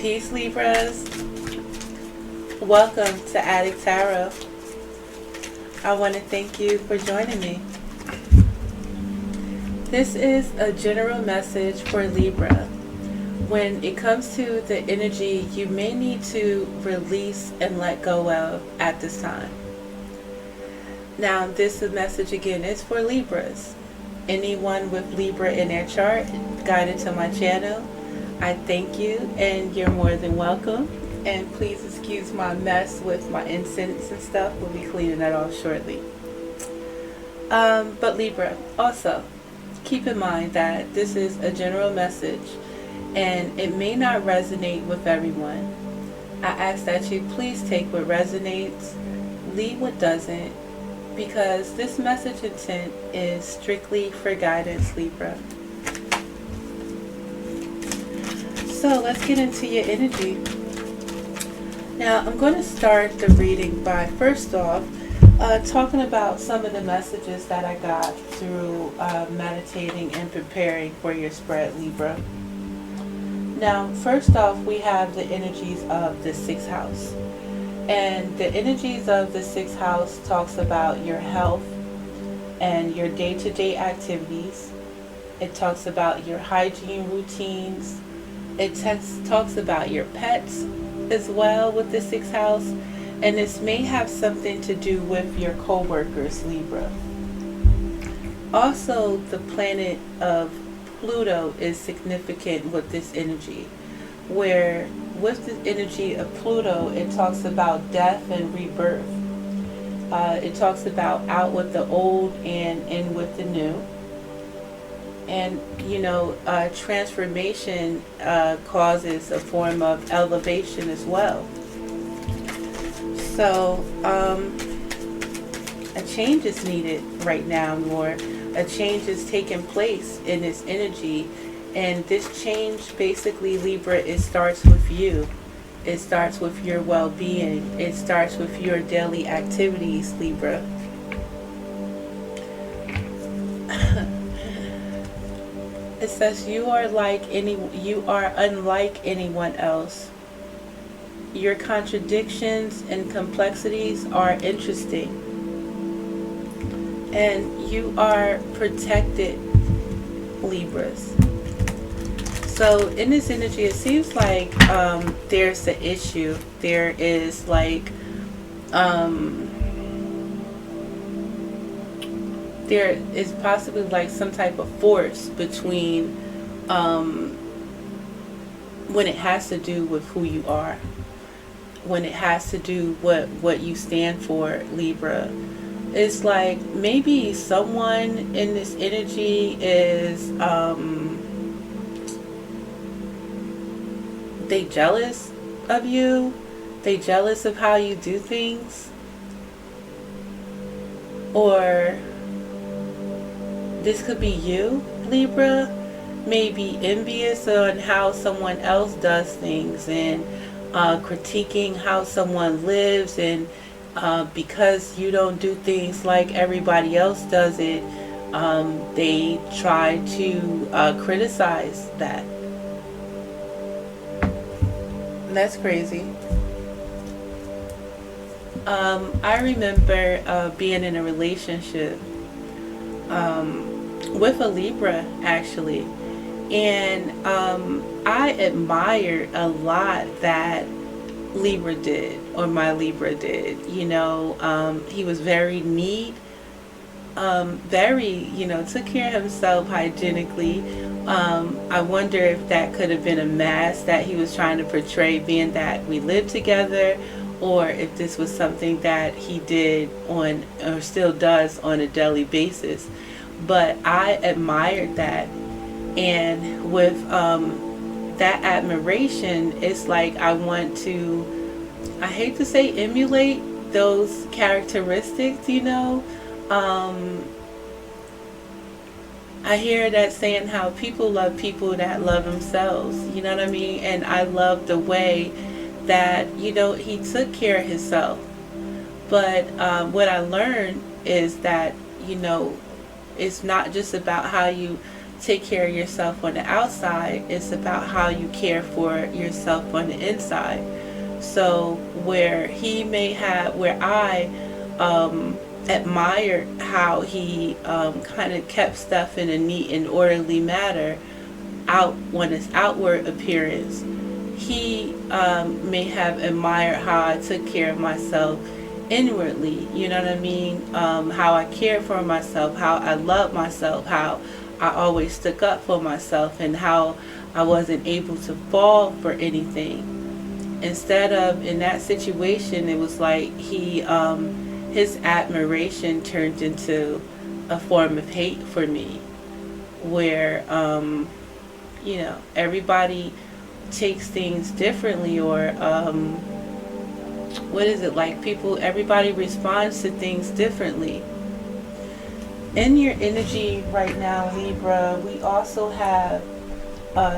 Peace, Libras. Welcome to Adik Tarot. I want to thank you for joining me. This is a general message for Libra. When it comes to the energy you may need to release and let go of at this time. Now, this message again is for Libras. Anyone with Libra in their chart, guided to my channel, I thank you and you're more than welcome. And please excuse my mess with my incense and stuff. We'll be cleaning that off shortly. But Libra, also keep in mind that this is a general message and it may not resonate with everyone. I ask that you please take what resonates, leave what doesn't, because this message intent is strictly for guidance, Libra. So let's get into your energy. Now I'm going to start the reading by first off talking about some of the messages that I got through meditating and preparing for your spread, Libra. Now first off, we have the energies of the 6th house. And the energies of the 6th house talks about your health and your day-to-day activities. It talks about your hygiene routines. It talks about your pets as well with the 6th house. And this may have something to do with your co-workers, Libra. Also, the planet of Pluto is significant with this energy, where with the energy of Pluto, it talks about death and rebirth. It talks about out with the old and in with the new. And, transformation causes a form of elevation as well. So, a change is needed right now, or a change is taking place in this energy. And this change, basically, Libra, it starts with you. It starts with your well-being. It starts with your daily activities, Libra. It says you are unlike anyone else. Your contradictions and complexities are interesting. And you are protected, Libras. So in this energy, it seems like there's an issue. There is like there is possibly like some type of force between when it has to do with who you are, when it has to do what you stand for, Libra. It's like maybe someone in this energy is they jealous of you. They jealous of how you do things. Or this could be you, Libra, maybe envious on how someone else does things and critiquing how someone lives, and because you don't do things like everybody else does it, they try to criticize that. That's crazy. I remember being in a relationship with a Libra, actually, and I admired a lot that Libra did, or my Libra did. He was very neat, very, took care of himself hygienically. I wonder if that could have been a mask that he was trying to portray, being that we lived together, or if this was something that he did on, or still does on, a daily basis. But I admired that, and with that admiration, it's like I want to, I hate to say emulate those characteristics, I hear that saying how people love people that love themselves, you know what I mean? And I love the way that, he took care of himself. But what I learned is that, it's not just about how you take care of yourself on the outside, it's about how you care for yourself on the inside. So where I admired how he kind of kept stuff in a neat and orderly manner out on his outward appearance, he may have admired how I took care of myself inwardly. You know what I mean? How I cared for myself, how I loved myself, how I always stuck up for myself, and how I wasn't able to fall for anything. Instead of, in that situation, it was like his admiration turned into a form of hate for me, where everybody takes things differently, or what is it, like everybody responds to things differently. In your energy right now, Libra, we also have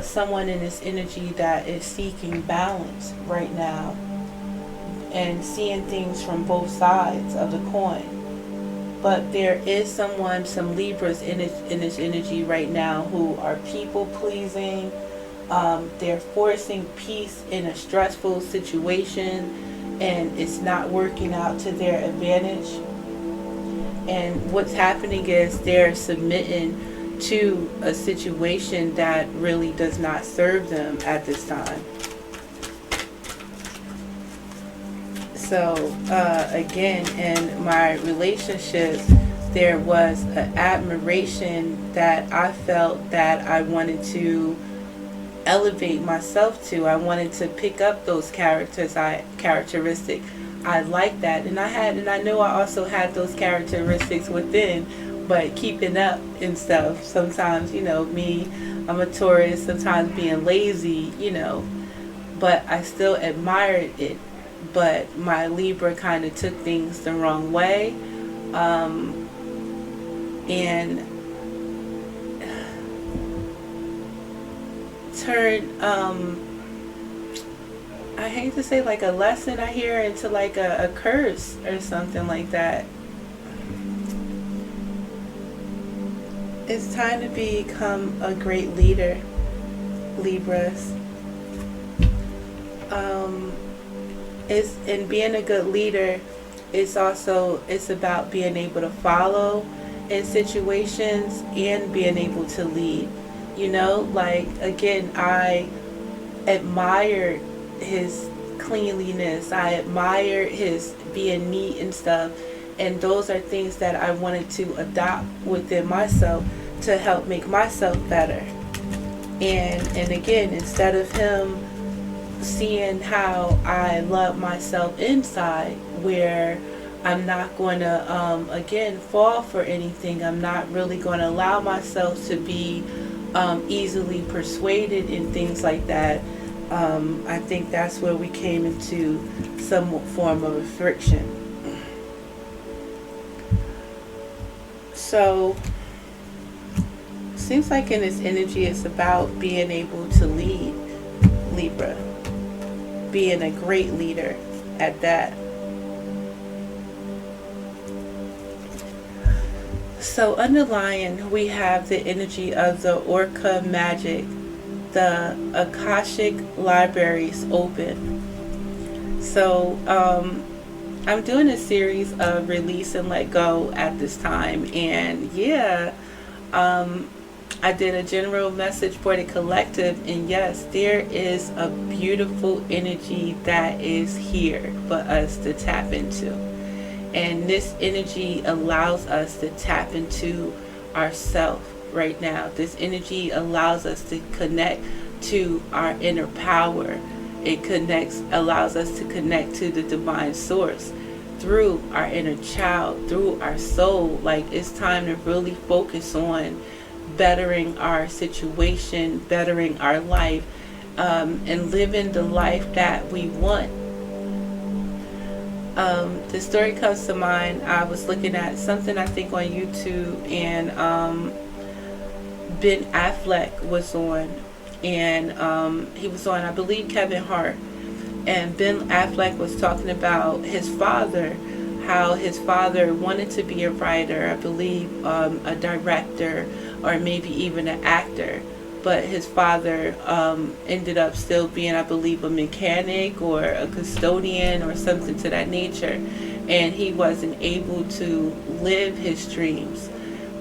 someone in this energy that is seeking balance right now and seeing things from both sides of the coin. But there is some Libras in this energy right now who are people pleasing. They're forcing peace in a stressful situation, and it's not working out to their advantage. And what's happening is they're submitting to a situation that really does not serve them at this time. So again, in my relationships, there was an admiration that I felt that I wanted to elevate myself to. I wanted to pick up those characteristics. I like that, and I know I also had those characteristics within, but keeping up and stuff. Sometimes, I'm a Taurus. Sometimes being lazy, but I still admired it. But my Libra kind of took things the wrong way, and turned, I hate to say, like a lesson I hear into like a curse or something like that. It's time to become a great leader, Libras. In being a good leader, it's about being able to follow in situations and being able to lead. Like, again, I admired his cleanliness. I admired his being neat and stuff. And those are things that I wanted to adopt within myself to help make myself better. And again, instead of him seeing how I love myself inside, where I'm not going to, again, fall for anything. I'm not really going to allow myself to be easily persuaded in things like that. I think that's where we came into some form of a friction. So, seems like in this energy it's about being able to lead, Libra. Being a great leader at that. So underlying, we have the energy of the Orca magic, the Akashic libraries open. So I'm doing a series of release and let go at this time, and I did a general message for the collective, and yes, there is a beautiful energy that is here for us to tap into. And this energy allows us to tap into ourself right now. This energy allows us to connect to our inner power. It allows us to connect to the divine source through our inner child, through our soul. Like, it's time to really focus on bettering our situation, bettering our life, and living the life that we want. The story comes to mind. I was looking at something, I think, on YouTube, and Ben Affleck was on, and he was on, I believe, Kevin Hart, and Ben Affleck was talking about his father, how his father wanted to be a writer, I believe, a director, or maybe even an actor. But his father ended up still being, I believe, a mechanic or a custodian or something to that nature. And he wasn't able to live his dreams.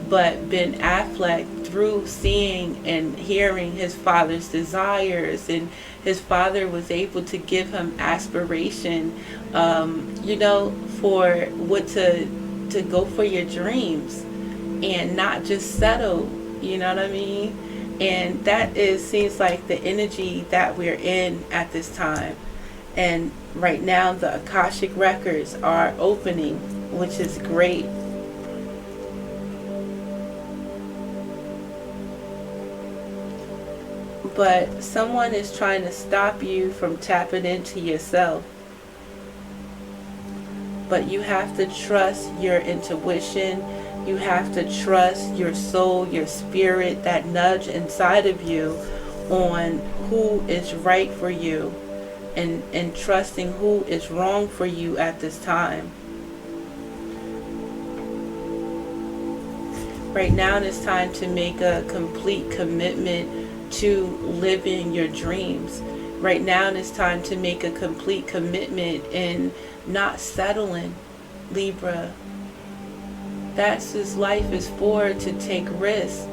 But Ben Affleck, through seeing and hearing his father's desires, and his father was able to give him aspiration, for what to go for your dreams and not just settle. You know what I mean? And that seems like the energy that we're in at this time. And right now the Akashic records are opening, which is great. But someone is trying to stop you from tapping into yourself. But you have to trust your intuition. You have to trust your soul, your spirit, that nudge inside of you on who is right for you, and trusting who is wrong for you at this time. Right now it's time to make a complete commitment to living your dreams. Right now it's time to make a complete commitment in not settling, Libra. That's what life is for, to take risks.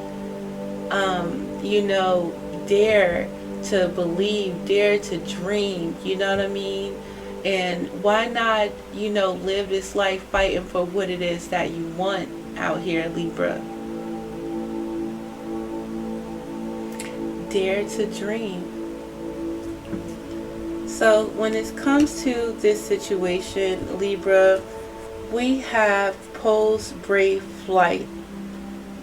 Dare to believe, dare to dream, you know what I mean? And why not, live this life fighting for what it is that you want out here, Libra. Dare to dream. So when it comes to this situation, Libra, we have pose brave flight.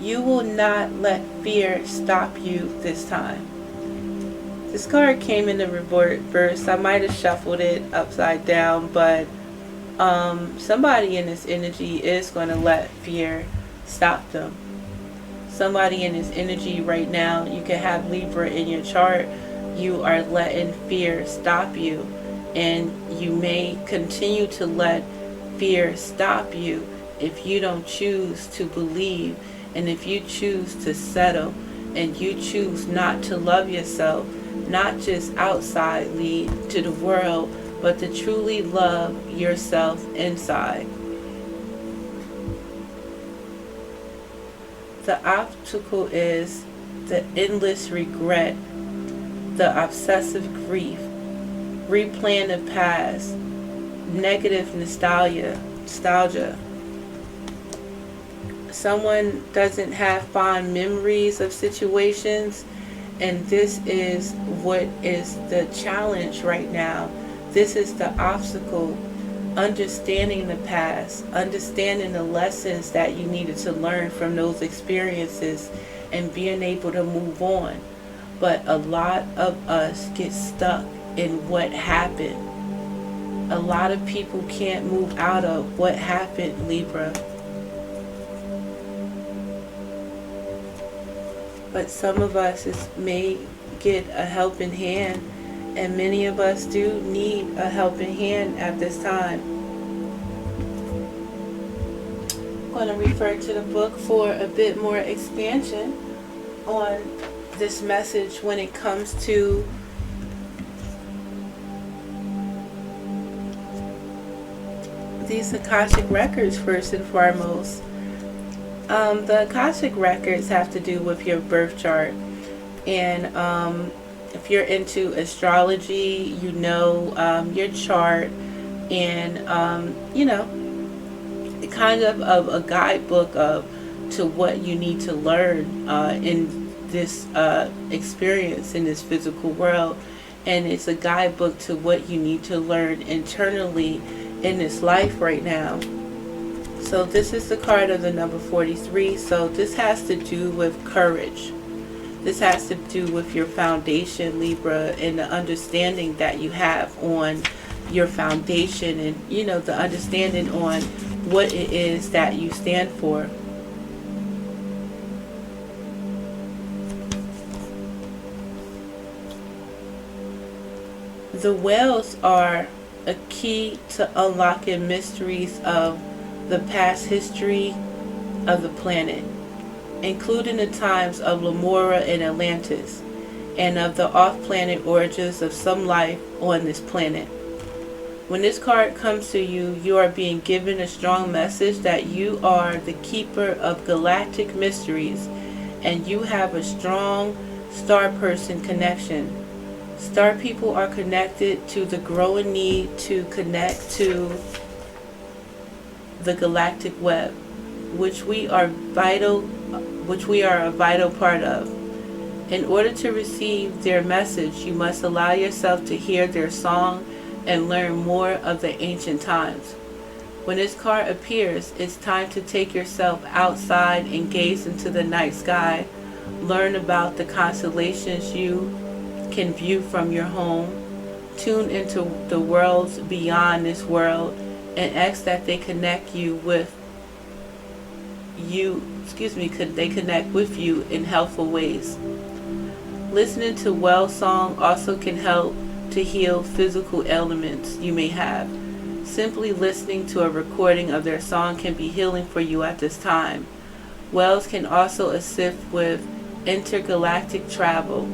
You will not let fear stop you this time. This card came in the reverse. I might have shuffled it upside down, but somebody in this energy is going to let fear stop them. Somebody in this energy right now, you can have Libra in your chart, you are letting fear stop you, and you may continue to let fear stop you if you don't choose to believe, and if you choose to settle, and you choose not to love yourself, not just outsidely to the world, but to truly love yourself inside. The obstacle is the endless regret, the obsessive grief, replaying the past, negative nostalgia. Someone doesn't have fond memories of situations, and this is what is the challenge right now. This is the obstacle. Understanding the past, understanding the lessons that you needed to learn from those experiences, and being able to move on. But a lot of us get stuck in what happened. A lot of people can't move out of what happened, Libra. But some of us may get a helping hand, and many of us do need a helping hand at this time. I'm going to refer to the book for a bit more expansion on this message when it comes to these Akashic records. First and foremost, the Akashic records have to do with your birth chart, and if you're into astrology, your chart, and kind of a guidebook to what you need to learn in this experience in this physical world. And it's a guidebook to what you need to learn internally in this life right now. So this is the card of the number 43. So this has to do with courage. This has to do with your foundation, Libra, and the understanding that you have on your foundation, and the understanding on what it is that you stand for. The whales are a key to unlocking mysteries of the past history of the planet. including the times of Lemura and Atlantis, and of the off-planet origins of some life on this planet. When this card comes to you, you are being given a strong message that you are the keeper of galactic mysteries, and you have a strong star person connection. Star people are connected to the growing need to connect to the galactic web, which we are a vital part of. In order to receive their message, you must allow yourself to hear their song and learn more of the ancient times. When this card appears, it's time to take yourself outside and gaze into the night sky. Learn about the constellations you can view from your home. Tune into the worlds beyond this world and ask that they connect with you in helpful ways. Listening to well song also can help to heal physical ailments you may have. Simply listening to a recording of their song can be healing for you at this time. Wells can also assist with intergalactic travel,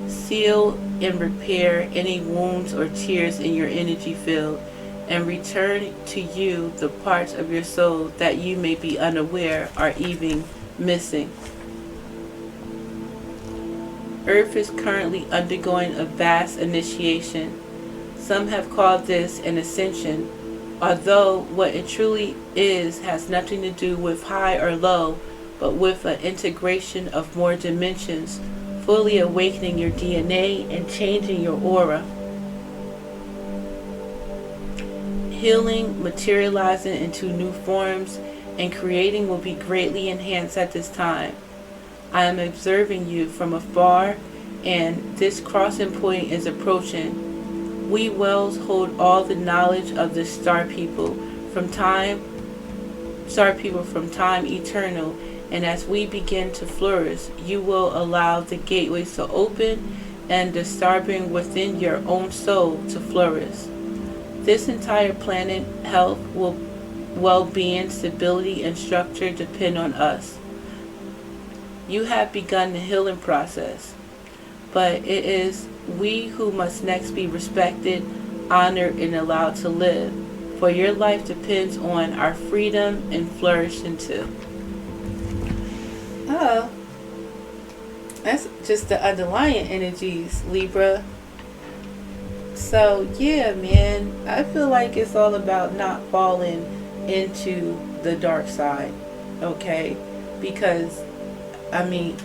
seal and repair any wounds or tears in your energy field, and return to you the parts of your soul that you may be unaware are even missing. Earth is currently undergoing a vast initiation. Some have called this an ascension, although what it truly is has nothing to do with high or low, but with an integration of more dimensions, fully awakening your DNA and changing your aura. Healing, materializing into new forms, and creating will be greatly enhanced at this time. I am observing you from afar, and this crossing point is approaching. We Wells hold all the knowledge of the star people from time eternal, and as we begin to flourish, you will allow the gateways to open and the starbeing within your own soul to flourish. This entire planet, health, well-being, stability, and structure depend on us. You have begun the healing process, but it is we who must next be respected, honored, and allowed to live, for your life depends on our freedom and flourishing too. Oh, that's just the underlying energies, Libra. So yeah, man, I feel like it's all about not falling into the dark side, okay? Because I mean,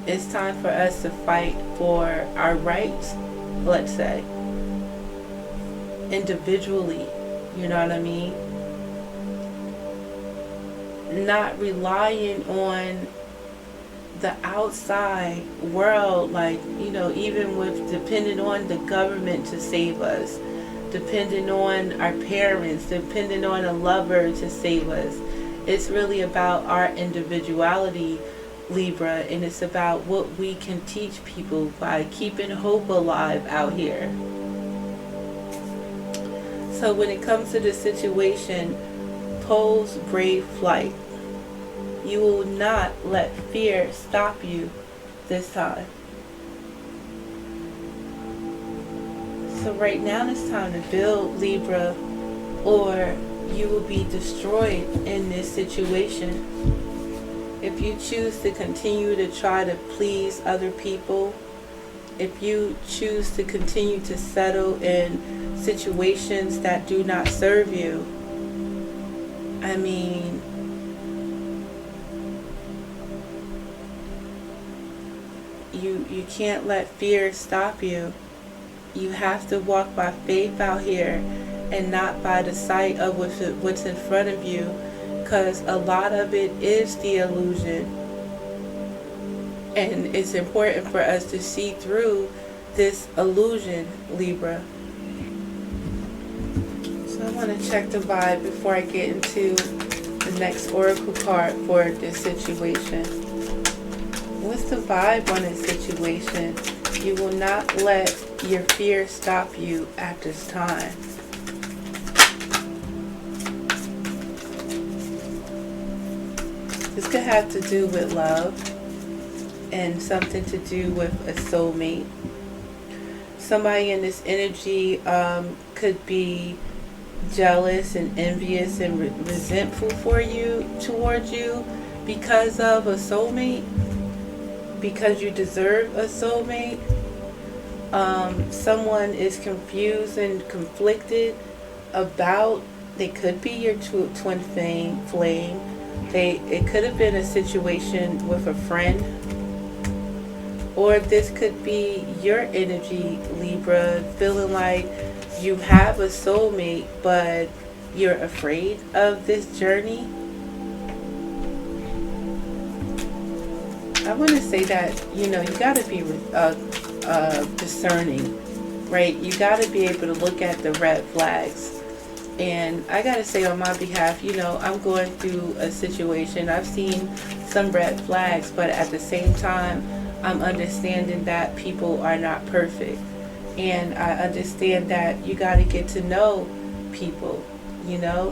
it's time for us to fight for our rights, let's say, individually, you know what I mean? Not relying on the outside world, like, you know, even with depending on the government to save us, depending on our parents, depending on a lover to save us. It's really about our individuality, Libra, and it's about what we can teach people by keeping hope alive out here. So when it comes to this situation, pose brave flight. You will not let fear stop you this time. So right now it's time to build, Libra, or you will be destroyed in this situation. If you choose to continue to try to please other people, if you choose to continue to settle in situations that do not serve you, I mean, you can't let fear stop you. You have to walk by faith out here and not by the sight of what's in front of you, because a lot of it is the illusion. And it's important for us to see through this illusion, Libra. So I want to check the vibe before I get into the next oracle card for this situation. What's the vibe on this situation? You will not let your fear stop you at this time. This could have to do with love and something to do with a soulmate. Somebody in this energy could be jealous and envious and resentful towards you because of a soulmate, because you deserve a soulmate. Someone is confused and conflicted about, they could be your twin flame. It could have been a situation with a friend, or this could be your energy, Libra, feeling like you have a soulmate, but you're afraid of this journey. I want to say that, you got to be discerning, right? You got to be able to look at the red flags. And I got to say on my behalf, I'm going through a situation. I've seen some red flags, but at the same time, I'm understanding that people are not perfect. And I understand that you got to get to know people,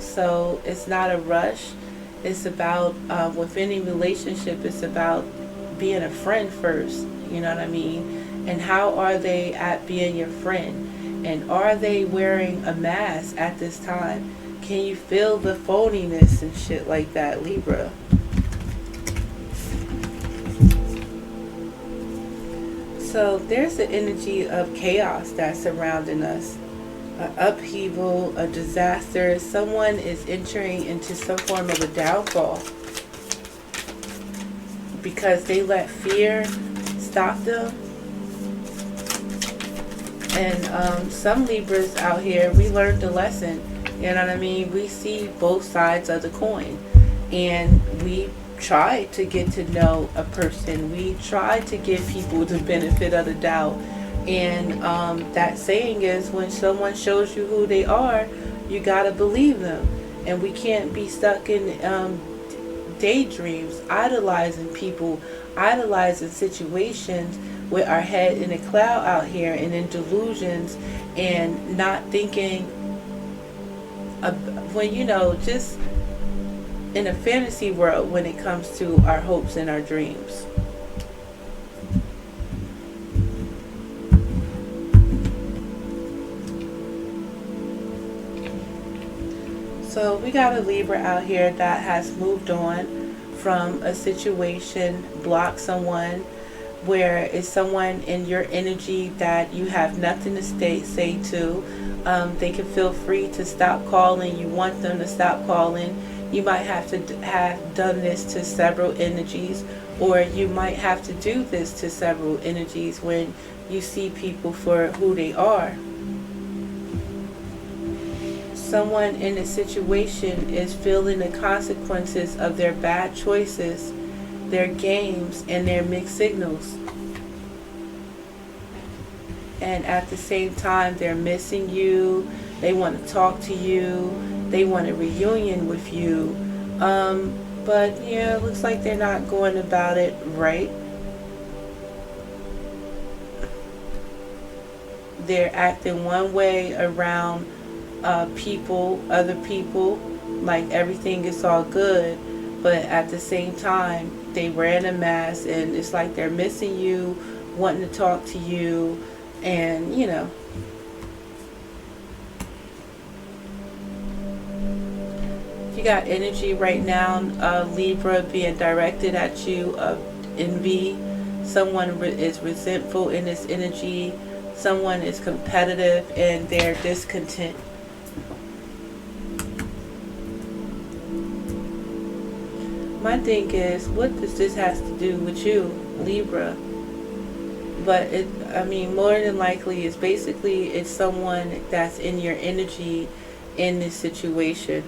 so it's not a rush. It's about, with any relationship, it's about being a friend first, you know what I mean? And how are they at being your friend? And are they wearing a mask at this time? Can you feel the phoniness and shit like that, Libra? So there's the energy of chaos that's surrounding us. An upheaval, a disaster. Someone is entering into some form of a downfall because they let fear stop them. And some Libras out here, we learned the lesson. You know what I mean? We see both sides of the coin. And we try to get to know a person. We try to give people the benefit of the doubt. And that saying is, when someone shows you who they are, you got to believe them. And we can't be stuck in daydreams, idolizing people, idolizing situations with our head in a cloud out here and in delusions, and not thinking when just in a fantasy world when it comes to our hopes and our dreams. So we got a Libra out here that has moved on from a situation, blocked someone, where it's someone in your energy that you have nothing to say to. They can feel free to stop calling. You want them to stop calling. You might have to have done this to several energies, or you might have to do this to several energies when you see people for who they are. Someone in a situation is feeling the consequences of their bad choices, their games, and their mixed signals. And at the same time, they're missing you. They want to talk to you. They want a reunion with you. But yeah, it looks like they're not going about it right. They're acting one way around other people, like everything is all good. But at the same time, they wearing a mask, and it's like they're missing you, wanting to talk to you, and you got energy right now, Libra, being directed at you of envy. Someone is resentful in this energy. Someone is competitive and they're discontent. My thing is, what does this has to do with you, Libra? But more than likely, it's someone that's in your energy in this situation.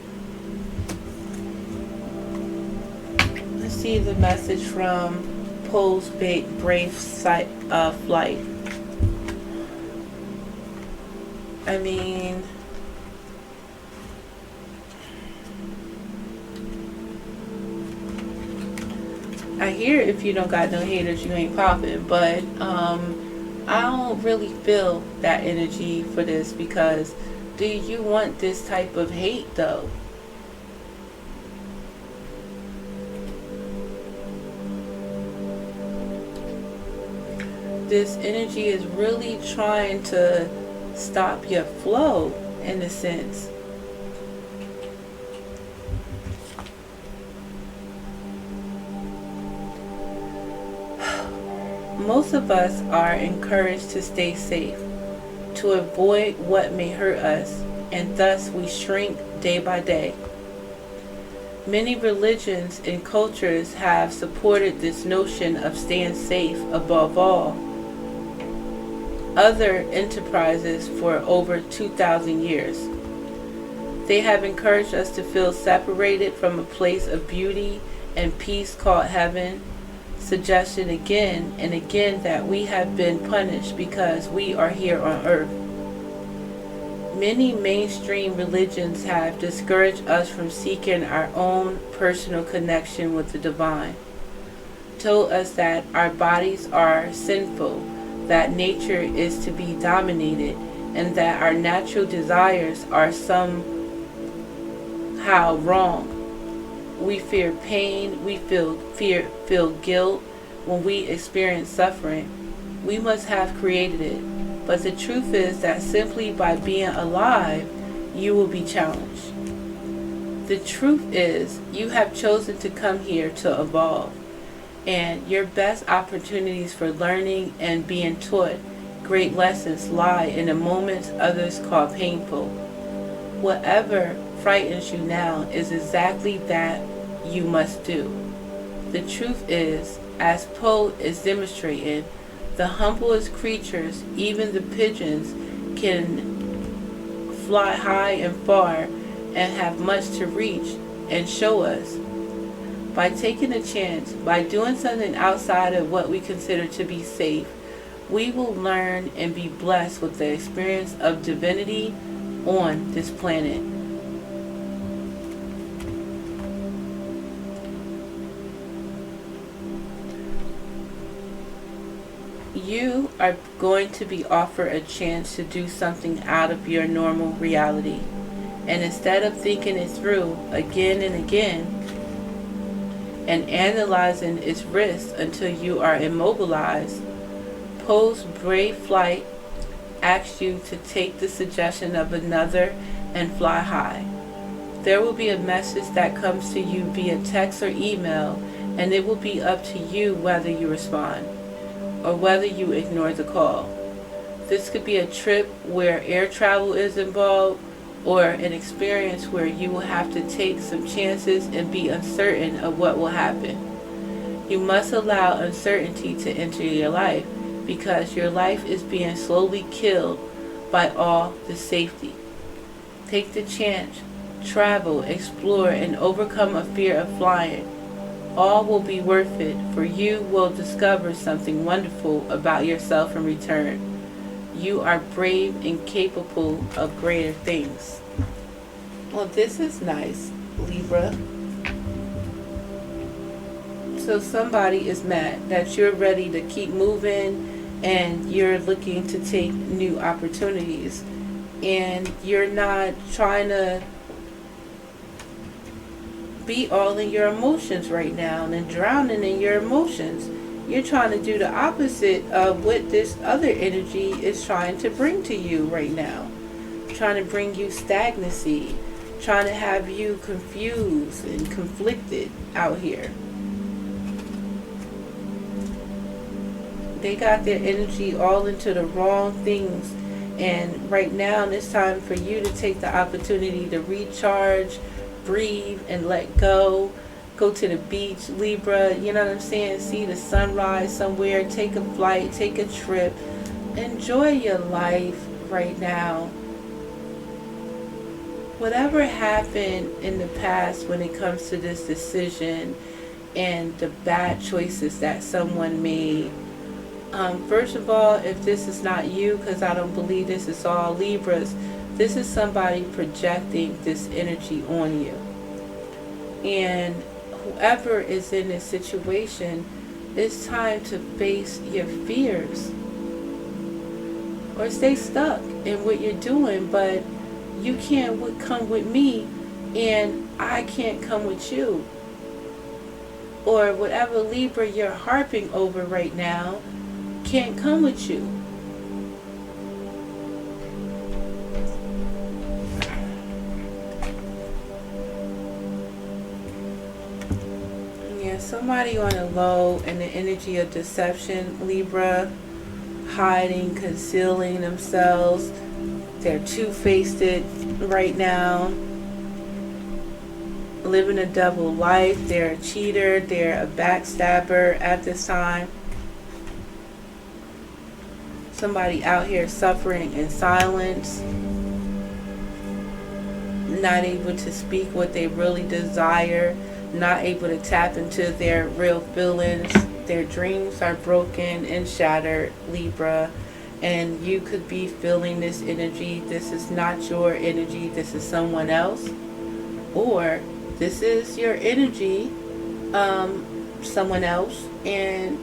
Let's see the message from Pole's Brave Flight. I hear if you don't got no haters, you ain't popping, but I don't really feel that energy for this, because do you want this type of hate though? this energy is really trying to stop your flow in a sense. Most of us are encouraged to stay safe, to avoid what may hurt us, and thus we shrink day by day. Many religions and cultures have supported this notion of staying safe above all other enterprises for over 2,000 years. They have encouraged us to feel separated from a place of beauty and peace called heaven, suggesting again and again that we have been punished because we are here on earth. Many mainstream religions have discouraged us from seeking our own personal connection with the divine, told us that our bodies are sinful, that nature is to be dominated, and that our natural desires are somehow wrong. We fear pain, we feel guilt when we experience suffering. We must have created it. But the truth is that simply by being alive, you will be challenged. The truth is, you have chosen to come here to evolve, and your best opportunities for learning and being taught great lessons lie in the moments others call painful. Whatever frightens you now is exactly that you must do. The truth is, as Poe is demonstrating, the humblest creatures, even the pigeons, can fly high and far and have much to reach and show us. By taking a chance, by doing something outside of what we consider to be safe, we will learn and be blessed with the experience of divinity on this planet. You are going to be offered a chance to do something out of your normal reality. And instead of thinking it through again and again and analyzing its risks until you are immobilized, Poe's brave flight asks you to take the suggestion of another and fly high. There will be a message that comes to you via text or email, and it will be up to you whether you respond or whether you ignore the call. This could be a trip where air travel is involved, or an experience where you will have to take some chances and be uncertain of what will happen. You must allow uncertainty to enter your life, because your life is being slowly killed by all the safety. Take the chance, travel, explore, and overcome a fear of flying. All will be worth it, for you will discover something wonderful about yourself in return. You are brave and capable of greater things. Well, this is nice, Libra. So somebody is mad that you're ready to keep moving and you're looking to take new opportunities. And you're not trying to be all in your emotions right now and drowning in your emotions. You're trying to do the opposite of what this other energy is trying to bring to you right now. Trying to bring you stagnancy. Trying to have you confused and conflicted out here. They got their energy all into the wrong things. And right now it's time for you to take the opportunity to recharge, breathe, and let go. Go to the beach, Libra, you know what I'm saying? See the sunrise somewhere, take a flight, take a trip. Enjoy your life right now. Whatever happened in the past when it comes to this decision and the bad choices that someone made, first of all, if this is not you, because I don't believe this is all Libras, this is somebody projecting this energy on you. And whoever is in this situation, it's time to face your fears. Or stay stuck in what you're doing, but you can't come with me and I can't come with you. Or whatever Libra you're harping over right now, can't come with you. Yeah, somebody on a low in the energy of deception, Libra, hiding, concealing themselves. They're two-faced right now, living a double life. They're a cheater, they're a backstabber at this time. Somebody out here suffering in silence, not able to speak what they really desire, not able to tap into their real feelings. Their dreams are broken and shattered, Libra, and you could be feeling this energy. This is not your energy, this is someone else, or this is your energy, someone else. And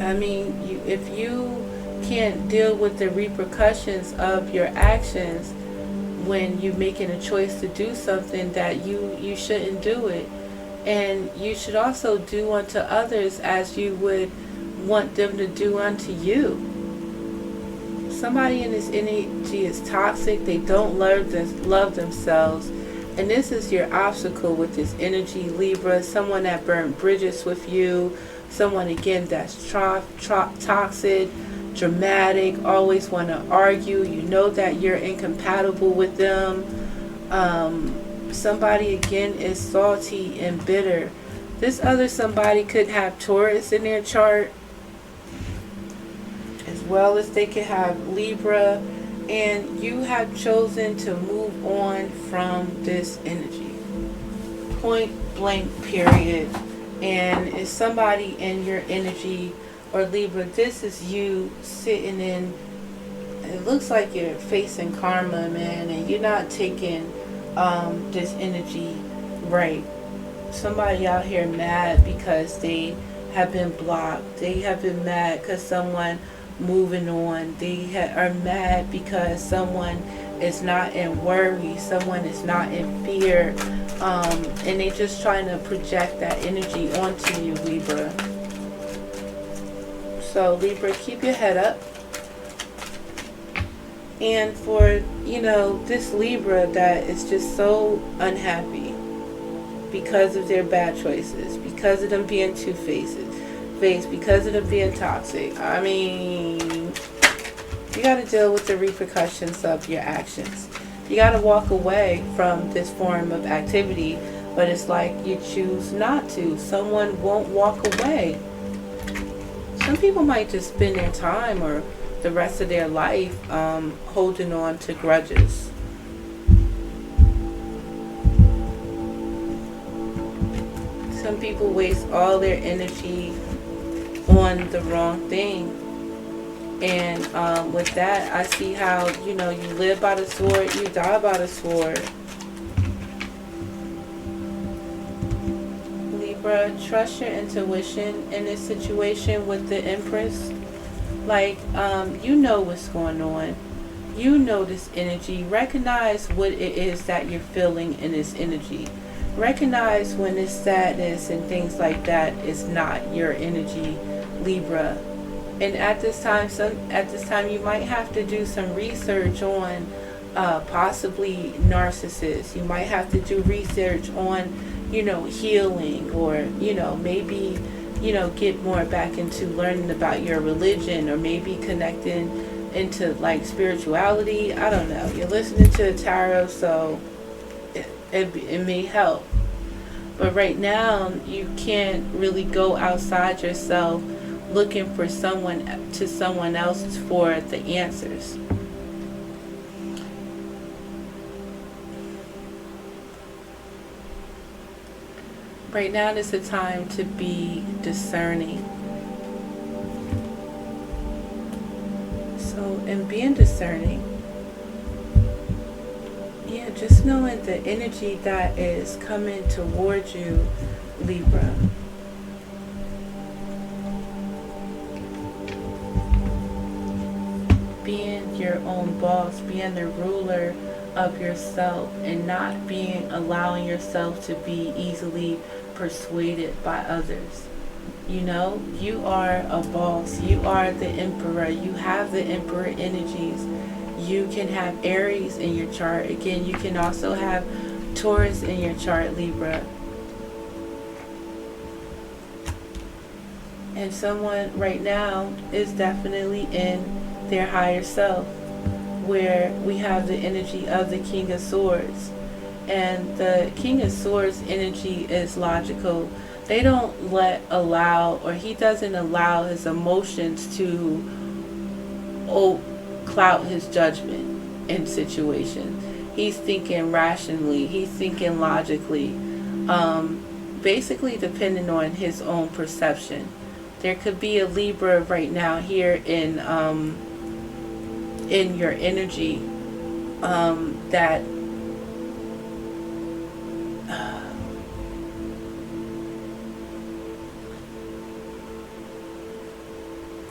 I mean, if you can't deal with the repercussions of your actions when you're making a choice to do something, that you shouldn't do it. And you should also do unto others as you would want them to do unto you. Somebody in this energy is toxic. They don't love themselves. And this is your obstacle with this energy, Libra. Someone that burned bridges with you. Someone, again, that's toxic, dramatic, always want to argue. You know that you're incompatible with them. Somebody, again, is salty and bitter. This other somebody could have Taurus in their chart, as well as they could have Libra. And you have chosen to move on from this energy. Point blank, period. And it's somebody in your energy, or Libra, this is you sitting in, it looks like you're facing karma, man, and you're not taking this energy right. Somebody out here mad because they have been blocked. They have been mad because someone moving on. They are mad because someone is not in worry. Someone is not in fear. And they just trying to project that energy onto you, Libra. So, Libra, keep your head up. And for, this Libra that is just so unhappy because of their bad choices, because of them being two-faced, because of them being toxic. I mean, you got to deal with the repercussions of your actions. You got to walk away from this form of activity, but it's like you choose not to. Someone won't walk away. Some people might just spend their time or the rest of their life holding on to grudges. Some people waste all their energy on the wrong thing. And with that, I see how, you live by the sword, you die by the sword. Libra, trust your intuition in this situation with the Empress. Like, you know what's going on. You know this energy. Recognize what it is that you're feeling in this energy. Recognize when this sadness and things like that is not your energy, Libra. And at this time, you might have to do some research on possibly narcissists. You might have to do research on, healing, or, maybe, get more back into learning about your religion, or maybe connecting into like spirituality. I don't know. You're listening to the tarot, so it may help. But right now, you can't really go outside yourself looking for someone else for the answers. Right now is the time to be discerning. So, in being discerning, just knowing the energy that is coming towards you, Libra. Being your own boss, being the ruler of yourself, and not allowing yourself to be easily persuaded by others. You know, you are a boss. You are the emperor. You have the emperor energies. You can have Aries in your chart. Again, you can also have Taurus in your chart, Libra. And someone right now is definitely in their higher self, where we have the energy of the King of Swords. And the King of Swords energy is logical. They don't he doesn't allow his emotions to cloud his judgment in situations. He's thinking rationally. He's thinking logically. Basically depending on his own perception. There could be a Libra right now here in your energy that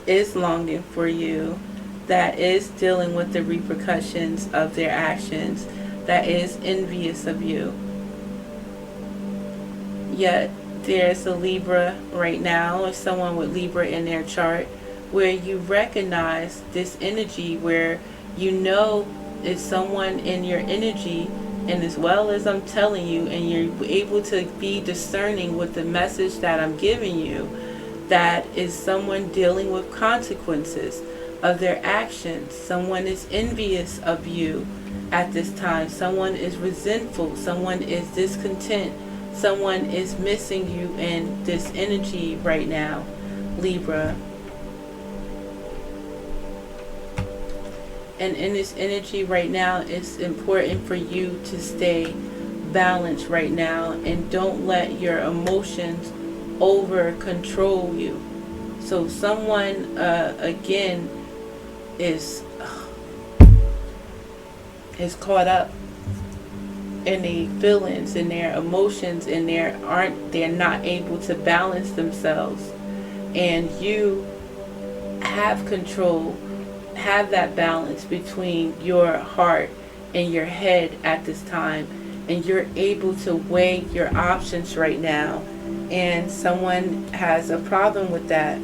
is longing for you, that is dealing with the repercussions of their actions, that is envious of you. Yet there's a Libra right now, or someone with Libra in their chart, where you recognize this energy, where you know it's someone in your energy, and as well as I'm telling you, and you're able to be discerning with the message that I'm giving you, that is someone dealing with consequences of their actions. Someone is envious of you at this time. Someone is resentful. Someone is discontent. Someone is missing you in this energy right now, Libra. And in this energy right now, it's important for you to stay balanced right now, and don't let your emotions over control you. So someone again is caught up in their feelings and their emotions, and they're not able to balance themselves. And you have control, have that balance between your heart and your head at this time, and you're able to weigh your options right now. And someone has a problem with that.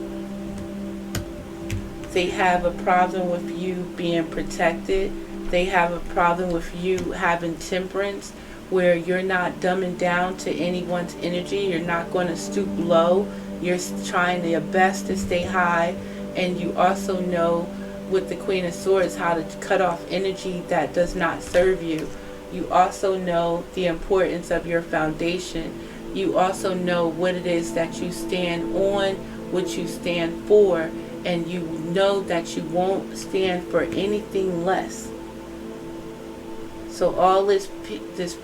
They have a problem with you being protected. They have a problem with you having temperance, where you're not dumbing down to anyone's energy. You're not going to stoop low. You're trying your best to stay high. And you also know, with the Queen of Swords, how to cut off energy that does not serve you. You also know the importance of your foundation. You also know what it is that you stand on, what you stand for, and you know that you won't stand for anything less. So all this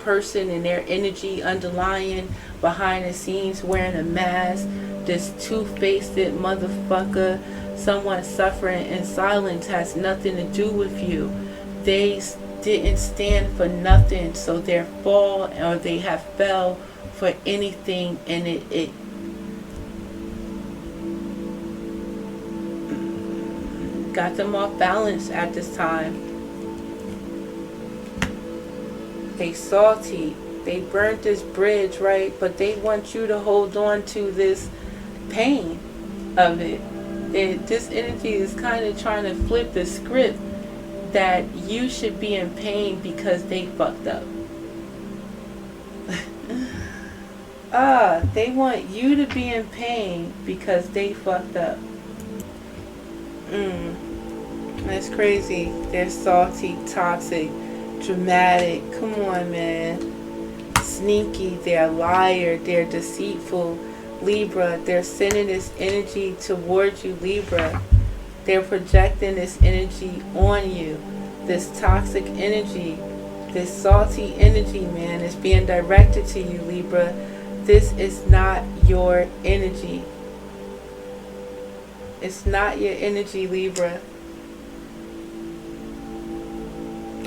person and their energy underlying behind the scenes, wearing a mask, this two-faced motherfucker, someone suffering in silence, has nothing to do with you. They didn't stand for nothing, so their fall, or they have fell for anything, and it got them off balance at this time. They salty. They burnt this bridge, right? But they want you to hold on to this pain of it. This energy is kind of trying to flip the script, that you should be in pain because they fucked up. They want you to be in pain because they fucked up. That's crazy. They're salty, toxic, dramatic. Come on, man. Sneaky. They're a liar. They're deceitful. Libra. They're sending this energy towards you, Libra. They're projecting this energy on you. This toxic energy. This salty energy, man, is being directed to you, Libra. This is not your energy. It's not your energy, Libra.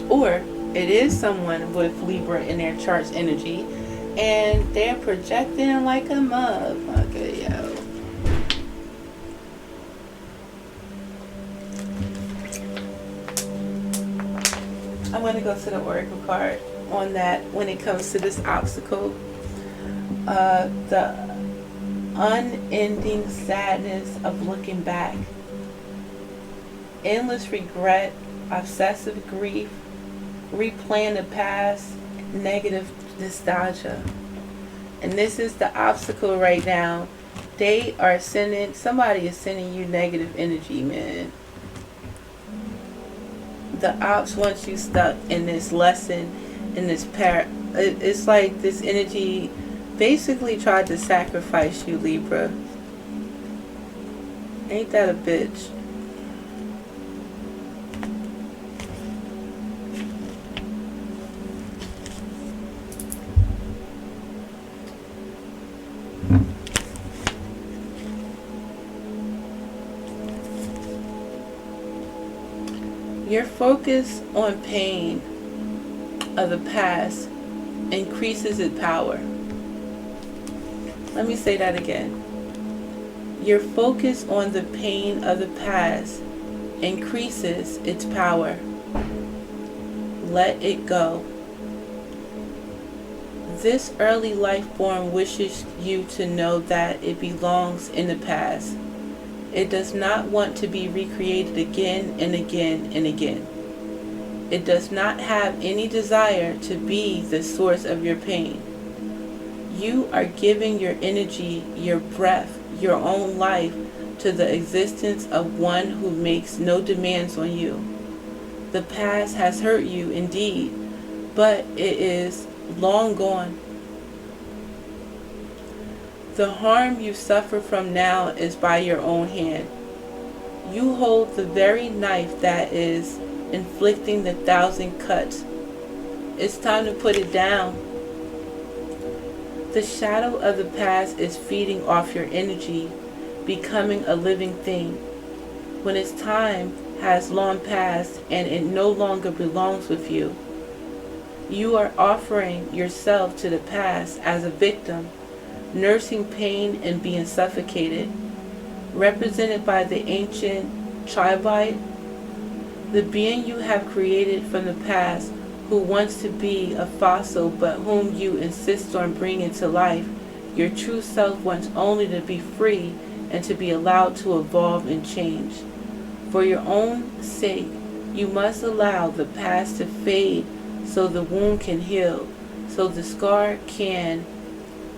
Or it is someone with Libra in their chart's energy, and they're projecting like a motherfucker, yo. I'm going to go to the Oracle card on that when it comes to this obstacle. The unending sadness of looking back, endless regret, obsessive grief, replaying the past, negative nostalgia. And this is the obstacle right now. Somebody is sending you negative energy, man. The ops wants you stuck in this lesson, in this it's like this energy basically tried to sacrifice you, Libra. Ain't that a bitch? Your focus on pain of the past increases its power. Let me say that again. Your focus on the pain of the past increases its power. Let it go. This early life form wishes you to know that it belongs in the past. It does not want to be recreated again and again and again. It does not have any desire to be the source of your pain. You are giving your energy, your breath, your own life to the existence of one who makes no demands on you. The past has hurt you indeed, but it is long gone. The harm you suffer from now is by your own hand. You hold the very knife that is inflicting the 1,000 cuts. It's time to put it down. The shadow of the past is feeding off your energy, becoming a living thing. When its time has long passed and it no longer belongs with you, you are offering yourself to the past as a victim, nursing pain and being suffocated. Represented by the ancient tribite, the being you have created from the past who wants to be a fossil but whom you insist on bringing to life. Your true self wants only to be free and to be allowed to evolve and change. For your own sake, you must allow the past to fade so the wound can heal, so the scar can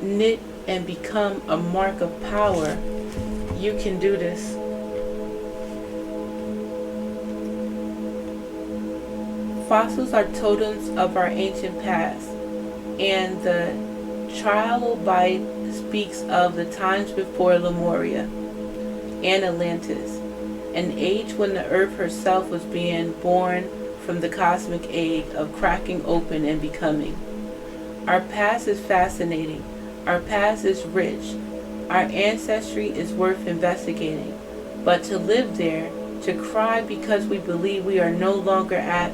knit and become a mark of power. You can do this. Fossils are totems of our ancient past, and the trilobite speaks of the times before Lemuria and Atlantis, an age when the earth herself was being born from the cosmic egg of cracking open and becoming. Our past is fascinating. Our past is rich. Our ancestry is worth investigating. But to live there, to cry because we believe we are no longer at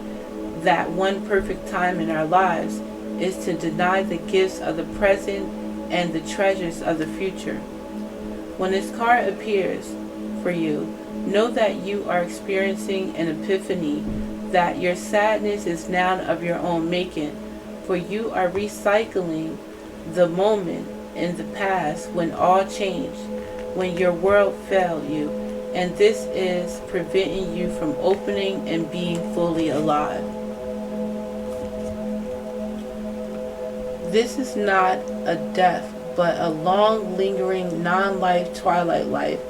that one perfect time in our lives, is to deny the gifts of the present and the treasures of the future. When this card appears for you, know that you are experiencing an epiphany, that your sadness is now of your own making, for you are recycling the moment in the past when all changed, when your world failed you, and this is preventing you from opening and being fully alive. This is not a death, but a long, lingering, non-life twilight life,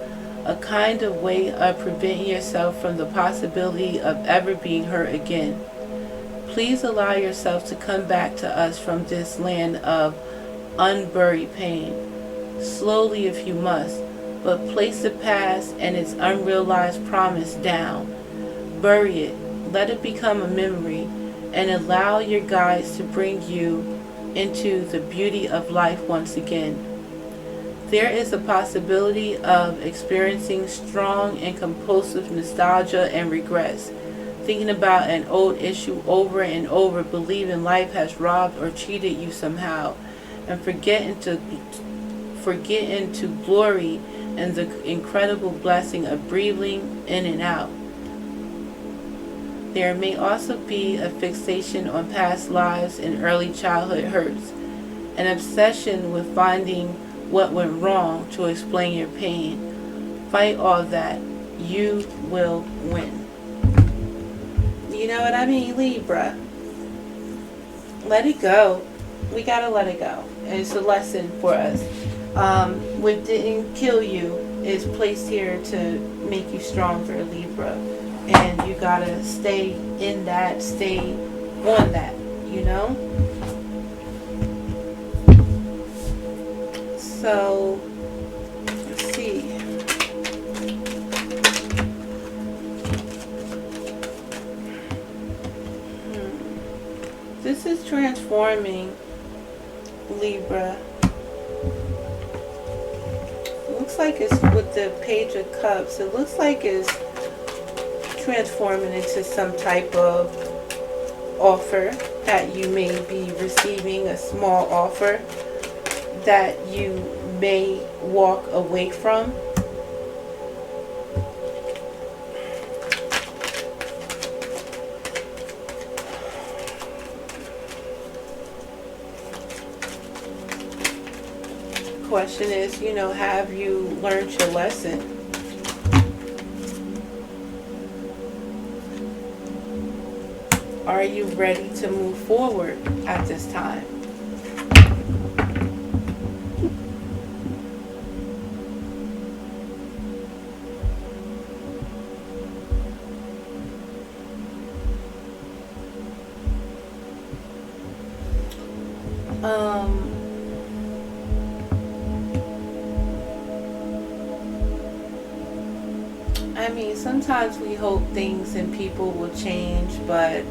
a kind of way of preventing yourself from the possibility of ever being hurt again. Please allow yourself to come back to us from this land of unburied pain. Slowly if you must, but place the past and its unrealized promise down. Bury it, let it become a memory, and allow your guides to bring you into the beauty of life once again. There is a possibility of experiencing strong and compulsive nostalgia and regrets, thinking about an old issue over and over, believing life has robbed or cheated you somehow, and forgetting to glory in the incredible blessing of breathing in and out. There may also be a fixation on past lives and early childhood hurts, an obsession with finding what went wrong to explain your pain. Fight all that. You will win. You know what I mean, Libra? Let it go. We gotta let it go. And it's a lesson for us. What didn't kill you is placed here to make you stronger, Libra. And you gotta stay in that, stay on that, you know? So, let's see. This is transforming, Libra. It looks like it's with the Page of Cups. It looks like it's transforming into some type of offer that you may be receiving, a small offer that you may walk away from. Question is, you know, have you learned your lesson? Are you ready to move forward at this time? I mean, sometimes we hope things and people will change, but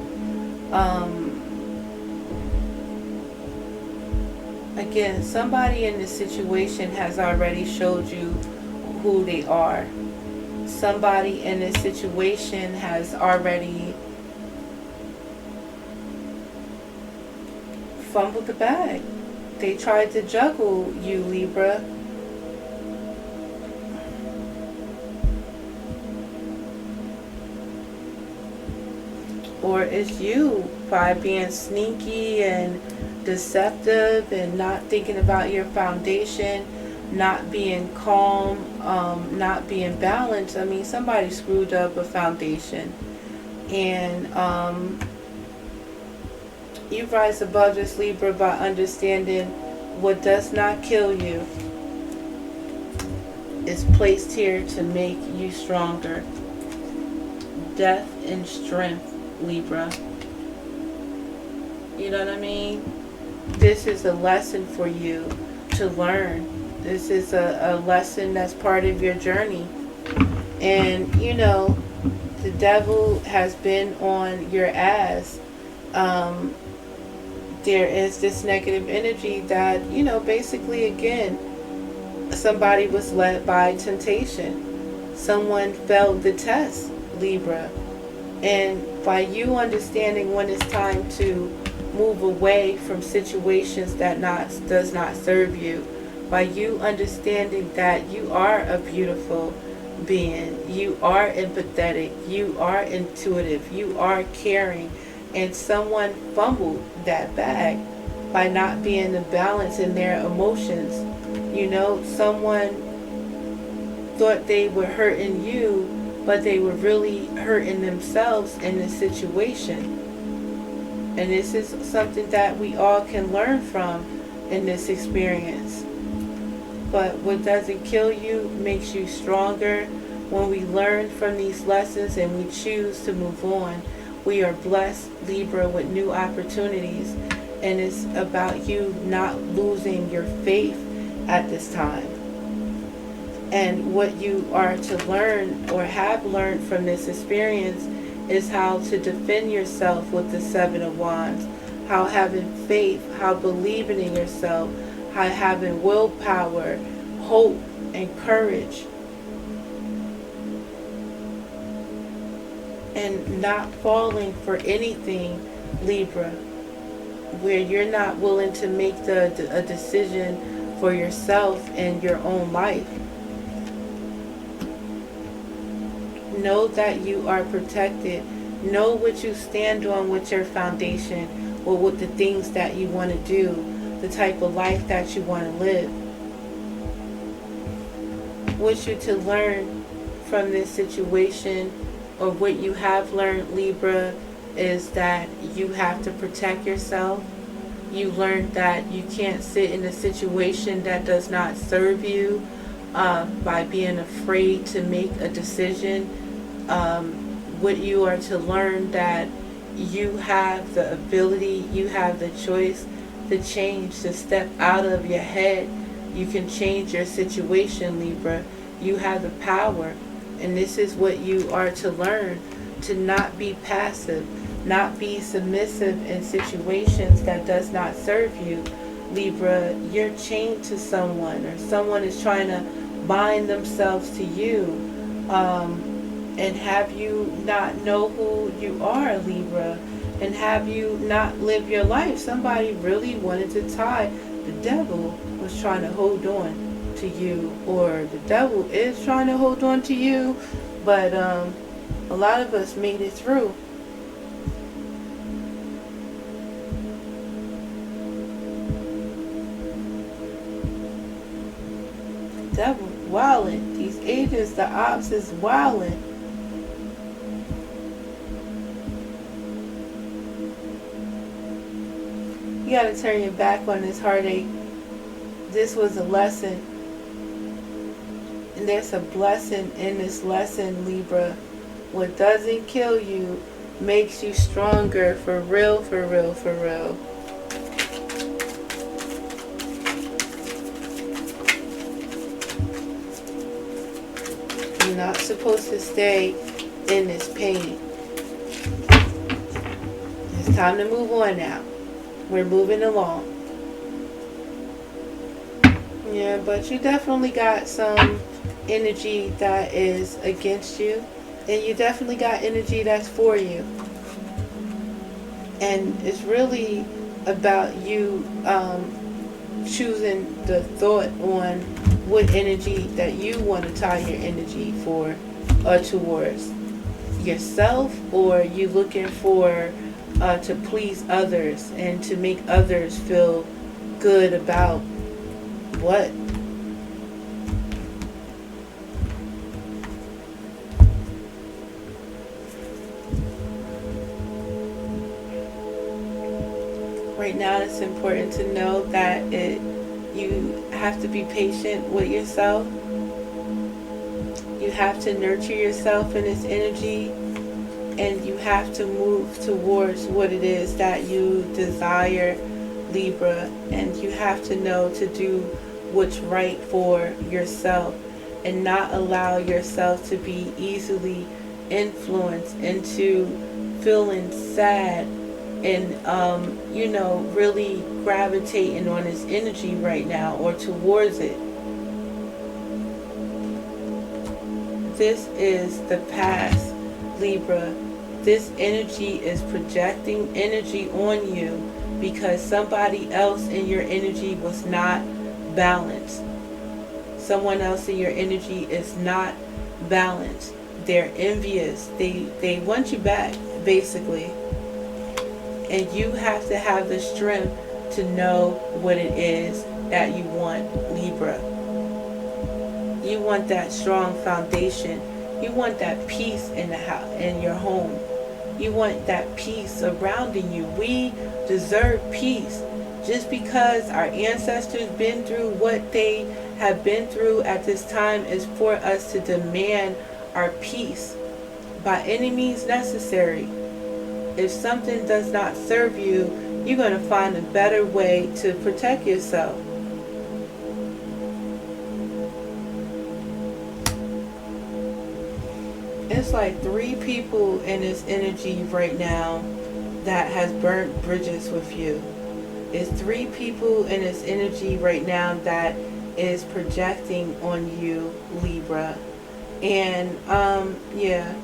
again, somebody in this situation has already showed you who they are. Somebody in this situation has already fumbled the bag. They tried to juggle you, Libra. Or it's you, by being sneaky and deceptive and not thinking about your foundation, not being calm, not being balanced. I mean, somebody screwed up a foundation. And you rise above this, Libra, by understanding what does not kill you is placed here to make you stronger. Death and strength, Libra. You know what I mean? This is a lesson for you to learn. This is a lesson that's part of your journey. And, you know, the devil has been on your ass. There is this negative energy that, you know, basically, again, somebody was led by temptation. Someone failed the test, Libra. And by you understanding when it's time to move away from situations that does not serve you, by you understanding that you are a beautiful being, you are empathetic, you are intuitive, you are caring, and someone fumbled that bag by not being in balance in their emotions. You know, someone thought they were hurting you, but they were really hurting themselves in this situation. And this is something that we all can learn from in this experience. But what doesn't kill you makes you stronger. When we learn from these lessons and we choose to move on, we are blessed, Libra, with new opportunities. And it's about you not losing your faith at this time. And what you are to learn or have learned from this experience is how to defend yourself with the Seven of Wands, how having faith, how believing in yourself, how having willpower, hope, and courage, and not falling for anything, Libra, where you're not willing to make a decision for yourself and your own life. Know that you are protected. Know what you stand on with your foundation, or with the things that you want to do, the type of life that you want to live. Want you to learn from this situation, or what you have learned, Libra, is that you have to protect yourself. You learned that you can't sit in a situation that does not serve you by being afraid to make a decision. What you are to learn, that you have the ability, you have the choice to change, to step out of your head. You can change your situation, Libra. You have the power. And this is what you are to learn, to not be passive, not be submissive in situations that does not serve you. Libra, you're chained to someone, or someone is trying to bind themselves to you, and have you not know who you are, Libra, and have you not live your life. Somebody really wanted to tie. The devil was trying to hold on to you, or the devil is trying to hold on to you, but a lot of us made it through. Devil wildin'. These agents, the ops is wildin'. You gotta turn your back on this heartache. This was a lesson. And there's a blessing in this lesson, Libra. What doesn't kill you makes you stronger, for real, for real, for real. You're not supposed to stay in this pain. It's time to move on now. We're moving along. Yeah, but you definitely got some energy that is against you. And you definitely got energy that's for you. And it's really about you choosing the thought on what energy that you want to tie your energy for, or towards yourself, or you looking for to please others and to make others feel good about what? Right now, it's important to know that you have to be patient with yourself. You have to nurture yourself in this energy, and you have to move towards what it is that you desire, Libra. And you have to know to do what's right for yourself, and not allow yourself to be easily influenced into feeling sad and really gravitating on this energy right now, or towards it. This is the past, Libra. This energy is projecting energy on you because somebody else in your energy was not balanced. Someone else in your energy is not balanced. They're envious. They want you back, basically. And you have to have the strength to know what it is that you want, Libra. You want that strong foundation. You want that peace in the house, in your home. You want that peace surrounding you. We deserve peace. Just because our ancestors been through what they have been through at this time is for us to demand our peace by any means necessary. If something does not serve you, you're going to find a better way to protect yourself. It's like 3 people in this energy right now that has burnt bridges with you. It's 3 people in this energy right now that is projecting on you, Libra. And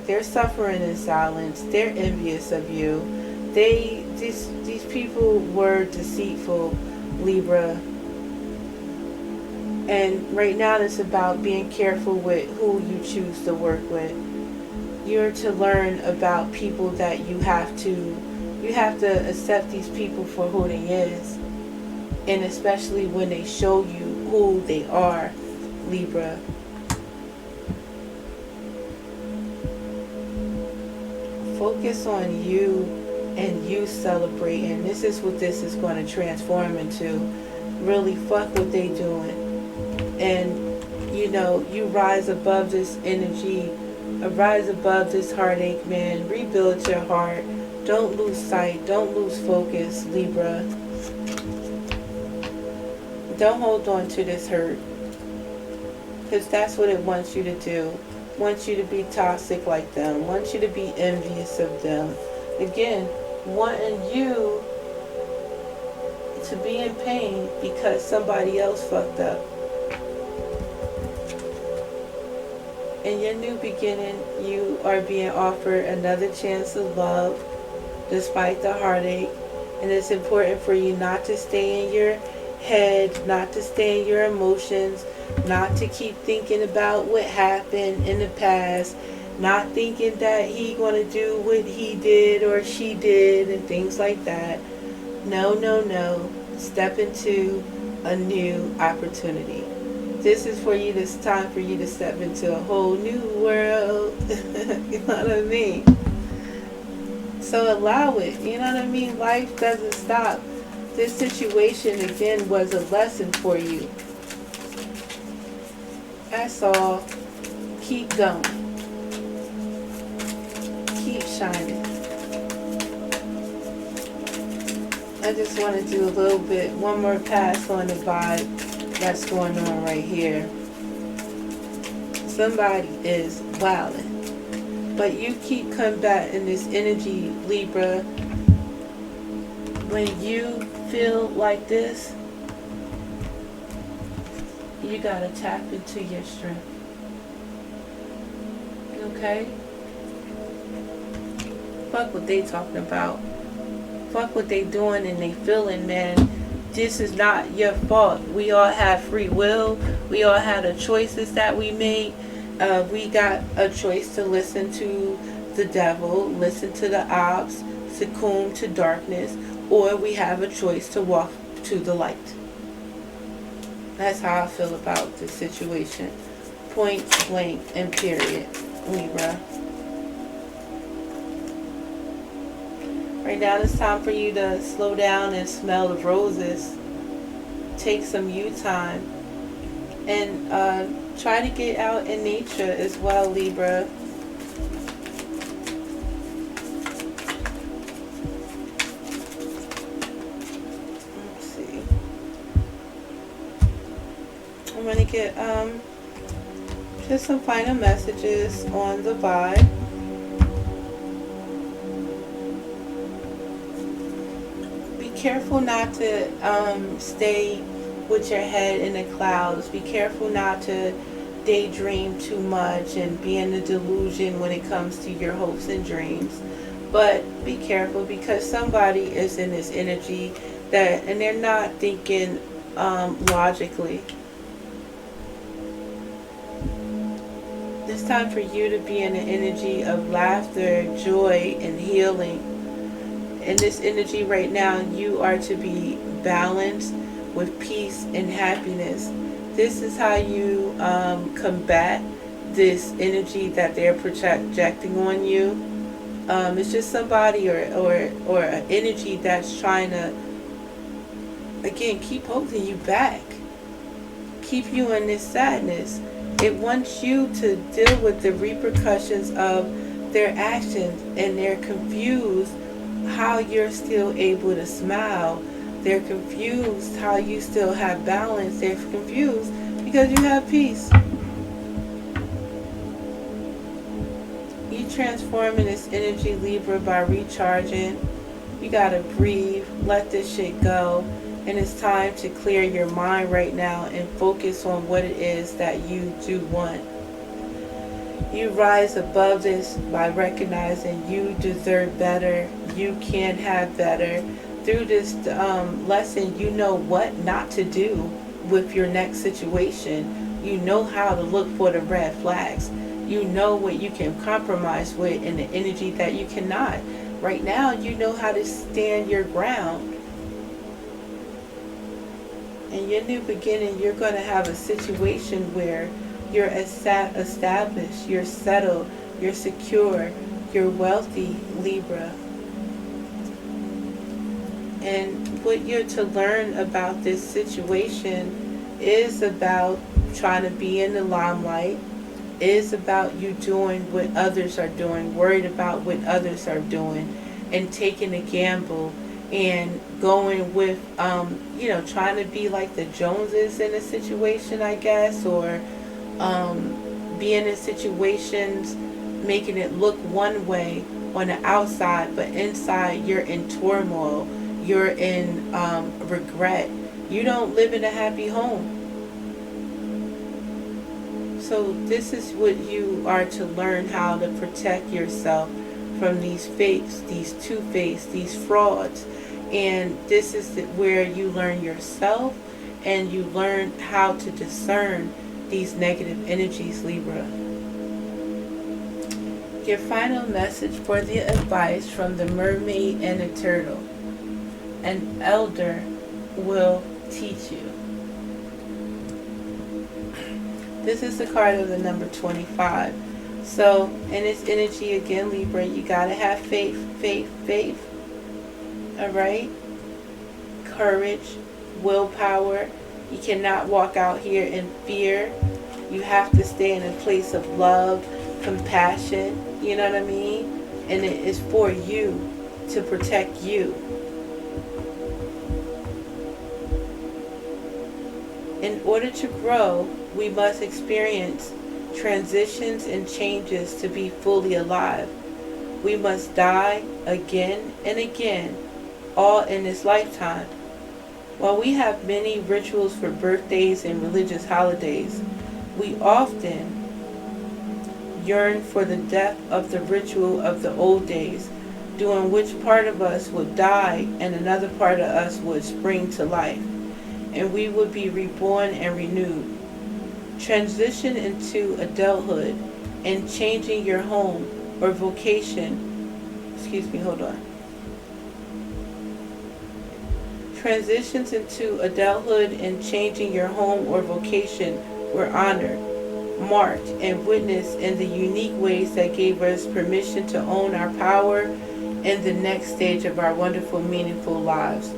they're suffering in silence. They're envious of you. These people were deceitful, Libra. And right now it's about being careful with who you choose to work with. you're to learn about people that you have to accept these people for who they is, and especially when they show you who they are, Libra. Focus on you and you celebrating. This is what this is going to transform into. Really fuck what they doing. And you rise above this energy, rise above this heartache, man. Rebuild your heart. Don't lose sight. Don't lose focus, Libra. Don't hold on to this hurt, because that's what it wants you to do. Wants you to be toxic like them. Wants you to be envious of them. Again, wanting you to be in pain because somebody else fucked up. In your new beginning, you are being offered another chance of love despite the heartache. And it's important for you not to stay in your head, not to stay in your emotions, not to keep thinking about what happened in the past, not thinking that he gonna do what he did or she did and things like that. No, no, no. Step into a new opportunity. This is for you. This time for you to step into a whole new world. You know what I mean? So allow it. You know what I mean? Life doesn't stop. This situation again was a lesson for you. That's all. Keep going. Keep shining. I just want to do one more pass on the vibe that's going on right here. Somebody is wilding, but you keep combating this energy, Libra. When you feel like this, you gotta tap into your strength. Okay? Fuck what they talking about. Fuck what they doing and they feeling, man. This is not your fault. We all have free will. We all had the choices that we made. We got a choice to listen to the devil, listen to the ops, succumb to darkness, or we have a choice to walk to the light. That's how I feel about this situation. Point blank and period, Libra. Right now it's time for you to slow down and smell the roses. Take some you time. And try to get out in nature as well, Libra. Let's see. I'm going to get just some final messages on the vibe. Careful not to stay with your head in the clouds. Be careful not to daydream too much and be in the delusion when it comes to your hopes and dreams. But be careful, because somebody is in this energy and they're not thinking logically. It's time for you to be in the energy of laughter, joy, and healing. In this energy right now, you are to be balanced with peace and happiness. This is how you combat this energy that they're projecting on you. It's just somebody or an energy that's trying to, again, keep holding you back. Keep you in this sadness. It wants you to deal with the repercussions of their actions, and they're confused how you're still able to smile. They're confused how you still have balance. They're confused because you have peace. You transforming this energy, Libra, by recharging. You gotta breathe, let this shit go, and it's time to clear your mind right now and focus on what it is that you do want. You rise above this by recognizing you deserve better. You can have better. Through this lesson, you know what not to do with your next situation. You know how to look for the red flags. You know what you can compromise with and the energy that you cannot. Right now, you know how to stand your ground. In your new beginning, you're going to have a situation where you're established, you're settled, you're secure, you're wealthy, Libra. And what you're to learn about this situation is about trying to be in the limelight, is about you doing what others are doing, worried about what others are doing, and taking a gamble and going with, trying to be like the Joneses in a situation, I guess, or being in situations, making it look one way on the outside, but inside you're in turmoil, you're in regret. You don't live in a happy home. So this is what you are to learn, how to protect yourself from these fakes, these two-faced, these frauds. And this is where you learn yourself and you learn how to discern these negative energies, Libra. Your final message for the advice from the mermaid and the turtle. An elder will teach you. This is the card of the number 25. So, in its energy again, Libra, you gotta have faith, faith, faith. Alright? Courage, willpower. You cannot walk out here in fear. You have to stay in a place of love, compassion. You know what I mean? And it is for you, to protect you. In order to grow, we must experience transitions and changes to be fully alive. We must die again and again, all in this lifetime. While we have many rituals for birthdays and religious holidays, we often yearn for the death of the ritual of the old days, during which part of us would die and another part of us would spring to life, and we would be reborn and renewed. Transition into adulthood and changing your home or vocation. Transitions into adulthood and changing your home or vocation were honored, marked, and witnessed in the unique ways that gave us permission to own our power in the next stage of our wonderful, meaningful lives.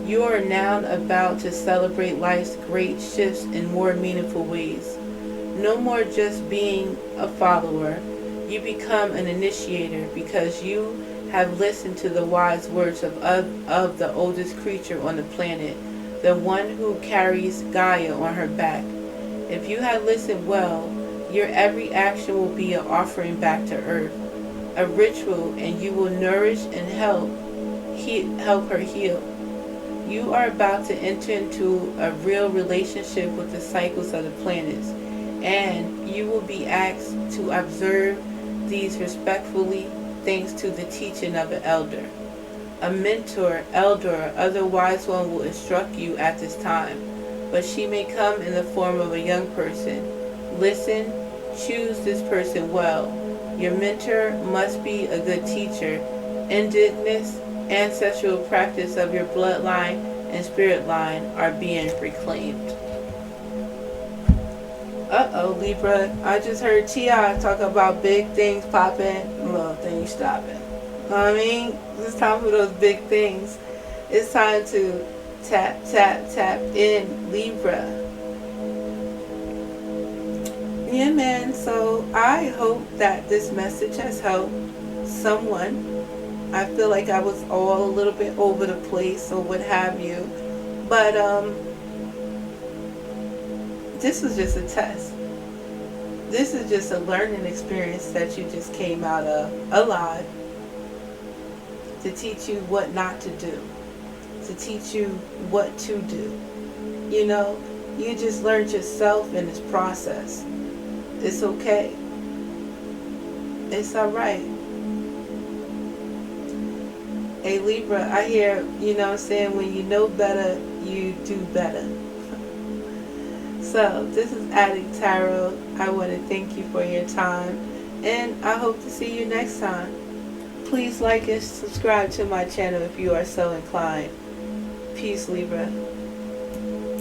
You are now about to celebrate life's great shifts in more meaningful ways. No more just being a follower. You become an initiator because you have listened to the wise words of the oldest creature on the planet, the one who carries Gaia on her back. If you have listened well, your every action will be an offering back to Earth, a ritual, and you will nourish and help her heal. You are about to enter into a real relationship with the cycles of the planets, and you will be asked to observe these respectfully thanks to the teaching of an elder. A mentor, elder, or other wise one will instruct you at this time, but she may come in the form of a young person. Listen, choose this person well. Your mentor must be a good teacher. Indigenous, ancestral practice of your bloodline and spirit line are being reclaimed. Uh-oh, Libra. I just heard T.I. talk about big things popping, little things stopping. Know what I mean? It's time for those big things. It's time to tap, tap, tap in, Libra. Yeah, man. So I hope that this message has helped someone. I feel like I was all a little bit over the place or what have you. But this was just a test. This is just a learning experience that you just came out of alive, to teach you what not to do, to teach you what to do. You know, you just learned yourself in this process. It's okay. It's alright. Hey Libra, I hear, you know what I'm saying, when you know better, you do better. So, this is Adik Tarot. I want to thank you for your time, and I hope to see you next time. Please like and subscribe to my channel if you are so inclined. Peace, Libra.